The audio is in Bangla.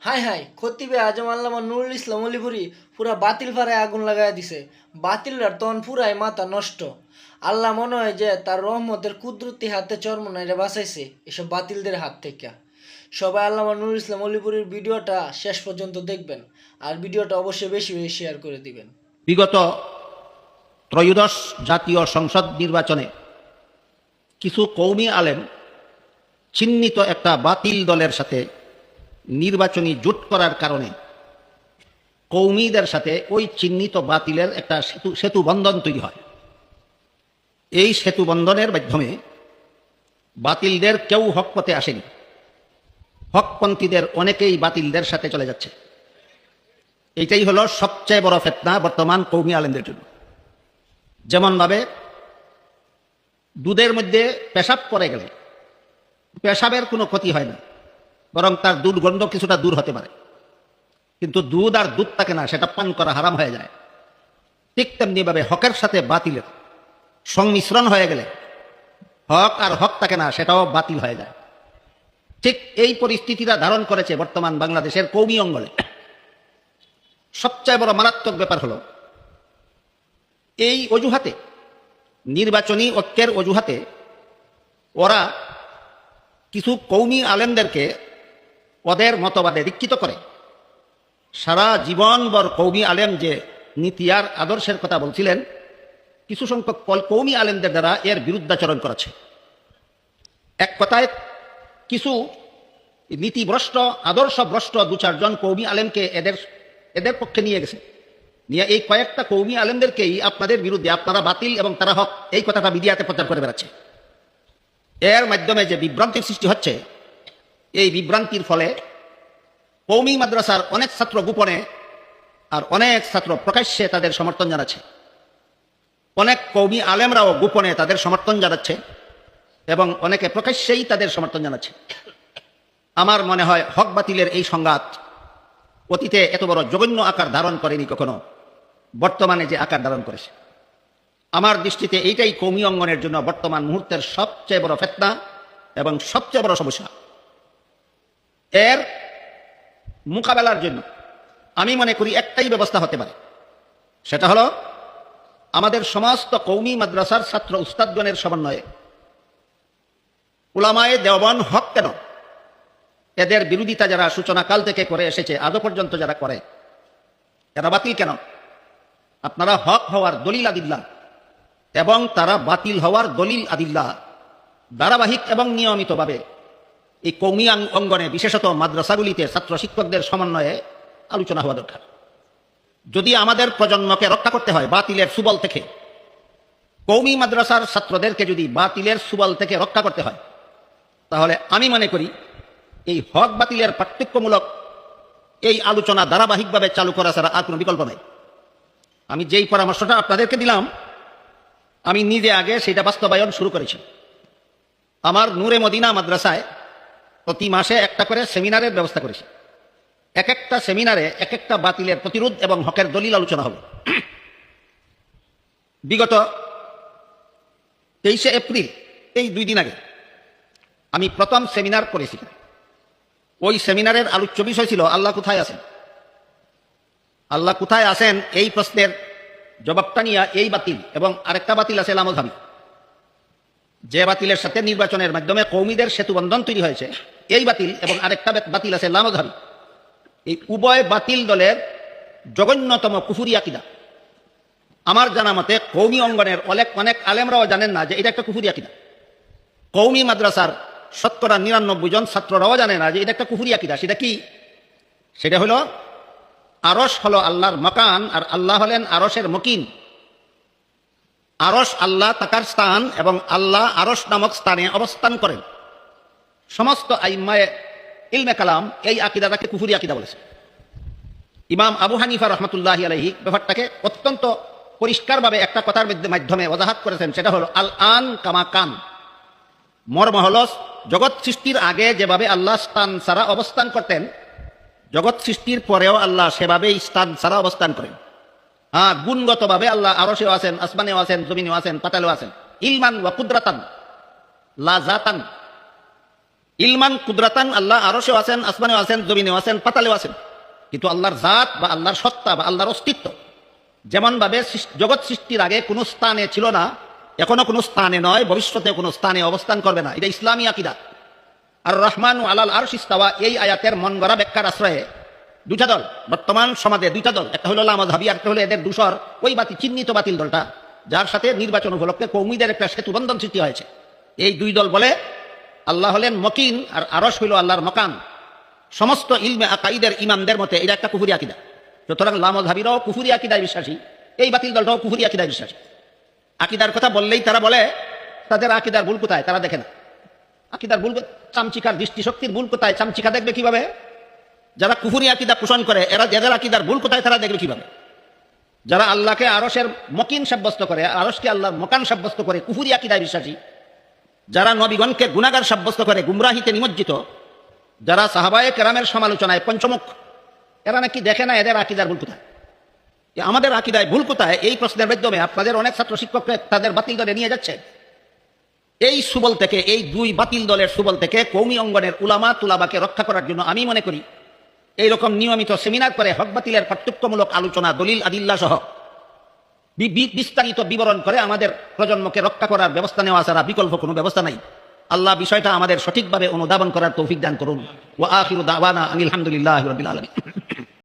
হাই হাই খতিবে আজম আল্লামা নুরুল ইসলাম অলিপুরি পুরা বাতিল ফারায় আগুন লাগাই দিছে। বাতিলরার তখন পুরাই মাথা নষ্ট। আল্লাহ মনে হয় যে তার রহমতের কুদরতি হাতে চরমনাইরে বাঁচাইছে এসব বাতিলদের হাত থেকে। সবাই আল্লামা নুরুল ইসলাম অলিপুরির ভিডিওটা শেষ পর্যন্ত দেখবেন, আর ভিডিওটা অবশ্যই বেশি বেশি শেয়ার করে দিবেন। বিগত ত্রয়োদশ জাতীয় সংসদ নির্বাচনে কিছু কৌমি আলেম চিহ্নিত একটা বাতিল দলের সাথে নির্বাচনী জোট করার কারণে কৌমিদের সাথে ওই চিহ্নিত বাতিলের একটা সেতু বন্ধন তৈরি হয়। এই সেতু বন্ধনের মাধ্যমে বাতিলদের কেউ হক পথে আসেনি, হকপন্থীদের অনেকেই বাতিলদের সাথে চলে যাচ্ছে। এইটাই হলো সবচেয়ে বড় ফিতনা বর্তমান কৌমি আলেমদের জন্য। যেমনভাবে দুধের মধ্যে পেশাব পড়ে গেলে পেশাবের কোনো ক্ষতি হয় না, বরং তার দুর্গন্ধ কিছুটা দূর হতে পারে, কিন্তু দুধ আর দুধ থাকে না, সেটা পান করা হারাম হয়ে যায়। ঠিক তেমনিভাবে হকের সাথে বাতিলের সংমিশ্রণ হয়ে গেলে হক আর হক থাকে না, সেটাও বাতিল হয়ে যায়। ঠিক এই পরিস্থিতিটা ধারণ করেছে বর্তমান বাংলাদেশের কৌমি অঙ্গনে। সবচেয়ে বড় মারাত্মক ব্যাপার হলো এই অজুহাতে, নির্বাচনী ঐক্যের অজুহাতে ওরা কিছু কৌমি আলেমদেরকে ওদের মতবাদে দীক্ষিত করে। সারা জীবনভর কৌমি আলেম যে নীতি আর আদর্শের কথা বলছিলেন, কিছু সংখ্যক কৌমি আলেমদের দ্বারা এর বিরুদ্ধাচরণ করেছে। এক কথায় কিছু নীতিভ্রষ্ট আদর্শভ্রষ্ট দু চারজন কৌমি আলেমকে এদের পক্ষে নিয়ে গেছে, নিয়ে এই কয়েকটা কৌমি আলেমদেরকেই আপনাদের বিরুদ্ধে, আপনারা বাতিল এবং তারা হক, এই কথাটা মিডিয়াতে প্রচার করে বেড়াচ্ছে। এর মাধ্যমে যে বিভ্রান্তির সৃষ্টি হচ্ছে, এই বিভ্রান্তির ফলে কৌমি মাদ্রাসার অনেক ছাত্র গোপনে আর অনেক ছাত্র প্রকাশ্যে তাদের সমর্থন জানাচ্ছে। অনেক কৌমি আলেমরাও গোপনে তাদের সমর্থন জানাচ্ছে এবং অনেকে প্রকাশ্যেই তাদের সমর্থন জানাচ্ছে। আমার মনে হয় হক বাতিলের এই সংঘাত অতীতে এত বড় জঘন্য আকার ধারণ করেনি কখনো, বর্তমানে যে আকার ধারণ করেছে। আমার দৃষ্টিতে এইটাই কৌমি অঙ্গনের জন্য বর্তমান মুহূর্তের সবচেয়ে বড় ফিতনা এবং সবচেয়ে বড় সমস্যা। এর মোকাবেলার জন্য আমি মনে করি একটাই ব্যবস্থা হতে পারে, সেটা হলো আমাদের সমস্ত কৌমি মাদ্রাসার ছাত্র উস্তাদগণের সমন্বয়ে উলামায়ে দেওবন্দ হক কেন, এদের বিরোধিতা যারা সূচনাকাল থেকে করে এসেছে আজও পর্যন্ত যারা করে, এরা বাতিল কেন? আপনারা হক হওয়ার দলিল আদিল্লাহ এবং তারা বাতিল হওয়ার দলিল আদিল্লাহ ধারাবাহিক এবং নিয়মিতভাবে এই কৌমি অঙ্গনে, বিশেষত মাদ্রাসাগুলিতে ছাত্র শিক্ষকদের সমন্বয়ে আলোচনা হওয়া দরকার। যদি আমাদের প্রজন্মকে রক্ষা করতে হয় বাতিলের সুবল থেকে, কৌমি মাদ্রাসার ছাত্রদেরকে যদি বাতিলের সুবল থেকে রক্ষা করতে হয়, তাহলে আমি মনে করি এই হক বাতিলের পার্থক্যমূলক এই আলোচনা ধারাবাহিকভাবে চালু করা ছাড়া আর কোনো বিকল্প নেই। আমি যেই পরামর্শটা আপনাদেরকে দিলাম, আমি নিজে আগে সেটা বাস্তবায়ন শুরু করেছি। আমার নূরে মদিনা মাদ্রাসায় প্রতি মাসে একটা করে সেমিনারের ব্যবস্থা করেছি। এক একটা সেমিনারে এক একটা বাতিলের প্রতিরোধ এবং হকের দলিল আলোচনা হবে। বিগত 23শে এপ্রিল, এই 2 দিন আগে আমি প্রথম সেমিনার করেছি। ওই সেমিনারের আলোচ্য বিষয় ছিল আল্লাহ কোথায় আছেন। আল্লাহ কোথায় আছেন এই প্রশ্নের জবাবটা নিয়ে এই বাতিল এবং আরেকটা বাতিল আছে লামধাবী, যে বাতিলের সাথে নির্বাচনের মাধ্যমে কৌমিদের সেতুবন্ধন তৈরি হয়েছে, এই বাতিল এবং আরেকটা বাতিল আছে লামধাবী। এই উভয় বাতিল দলের জঘন্যতম কুফুরি আকীদা। আমার জানা মতে কৌমি অঙ্গনের অনেক আলেমরাও জানেন না যে এটা একটা কুফুরি আকীদা। কৌমি মাদ্রাসার 99% জন ছাত্ররাও জানে না যে এটা একটা কুফুরি আকীদা। সেটা কি? সেটা হলো আরশ হলো আল্লাহর মাকান, আর আল্লাহ হলেন আরশের মকিন। আরশ আল্লাহ তাকার স্থান এবং আল্লাহ আরশ নামক স্থানে অবস্থান করেন। সমস্ত আইম্মায়ে ইলমে কালাম এই আকীদাটাকে কুফুরি আকীদা বলেছে। ইমাম আবু হানিফা রহমতুল্লাহি আলাইহি ব্যাপারটাকে অত্যন্ত পরিষ্কারভাবে একটা কথার মাধ্যমে ওয়াজাহাত করেছেন, সেটা হলো আল আন কামা কান। মর্ম হল, জগৎ সৃষ্টির আগে যেভাবে আল্লাহ স্থান ছাড়া অবস্থান করতেন, জগৎ সৃষ্টির পরেও আল্লাহ সেভাবেই স্থান ছাড়া অবস্থান করেন। গুণগতভাবে আল্লাহ আরশেও আছেন, আসমানেও আছেন, জমিনেও আছেন, পাতালেও আছেন। ইলমান ওয়া কুদরাতান লা জাতান। ইলমান কুদরাতান আল্লাহ আরশেও আছেন, আসমানেও আছেন, জমিনেও আছেন, পাতালেও আছেন। কিন্তু আল্লাহর জাত বা আল্লাহর সত্তা বা আল্লাহর অস্তিত্ব যেমন ভাবে জগৎ সৃষ্টির আগে কোনো স্থানে ছিল না, এখনো কোনো স্থানে নয়, ভবিষ্যতে কোনো স্থানে অবস্থান করবে না, এটা ইসলামী আকীদা। আর রহমান আলাল আরশ ইস্তাওয়া এই আয়াতের মন গড়া ব্যাখ্যার আশ্রয়ে দুইটা দল, বর্তমান সমাজে দুইটা দল, একটা হলো লামাযহাবী আর একটা হলো এদের দূষর ওই চিহ্নিত বাতিল দলটা, যার সাথে নির্বাচন উপলক্ষে কওমীদের একটা সেতু বন্ধন সৃষ্টি হয়েছে। এই দুই দল বলে আল্লাহ হলেন মকিন আর আরশ হইল আল্লাহর মকান। সমস্ত ইলমে আকাইদের ইমামদের মতে এটা একটা কুফরি আকীদা। সুতরাং লামাযহাবীরাও কুফরি আকীদায় বিশ্বাসী, এই বাতিল দলটাও কুফরি আকীদায় বিশ্বাসী। আকীদার কথা বললেই তারা বলে তাদের আকীদার ভুল কোথায় তারা দেখে না। আকীদার ভুল, চামচিকার দৃষ্টিশক্তির ভুল কোথায় চামচিকা দেখবে কিভাবে? যারা কুফরি আকীদা পোষণ করে এরা যাদের আকীদার ভুল কোথায় তারা দেখবে কিভাবে? যারা আল্লাহকে আরশের মকিন সাব্যস্ত করে, আরশকে আল্লাহর মকান সাব্যস্ত করে, কুফরি আকীদায় বিশ্বাসী। যারা নবীগণকে গুনাহগার সাব্যস্ত করে, গুমরাহিতে নিমজ্জিত, যারা সাহাবায়ে কেরামের সমালোচনায় পঞ্চমুখ, এরা নাকি দেখে না এদের আকীদার ভুল কোথায়। আমাদের আকীদায় ভুল কোথায় এই প্রশ্নের মাধ্যমে আপনাদের অনেক ছাত্র শিক্ষককে তাদের বাতিল দলে নিয়ে যাচ্ছে। এই সুবল থেকে, এই দুই বাতিল দলের সুবল থেকে কওমি অঙ্গনের উলামা তুলাবাকে রক্ষা করার জন্য আমি মনে করি এইরকম নিয়মিত সেমিনার করে হক বাতিলের পার্থক্যমূলক আলোচনা, দলিল আদিল্লা সহ বিস্তারিত বিবরণ করে আমাদের প্রজন্মকে রক্ষা করার ব্যবস্থা নেওয়া ছাড়া বিকল্প কোনো ব্যবস্থা নাই। আল্লাহ বিষয়টা আমাদের সঠিকভাবে অনুধাবন করার তৌফিক দান করুন। ওয়া আখিরু দাওয়ানা আনিল হামদুলিল্লাহি রাব্বিল আলামিন।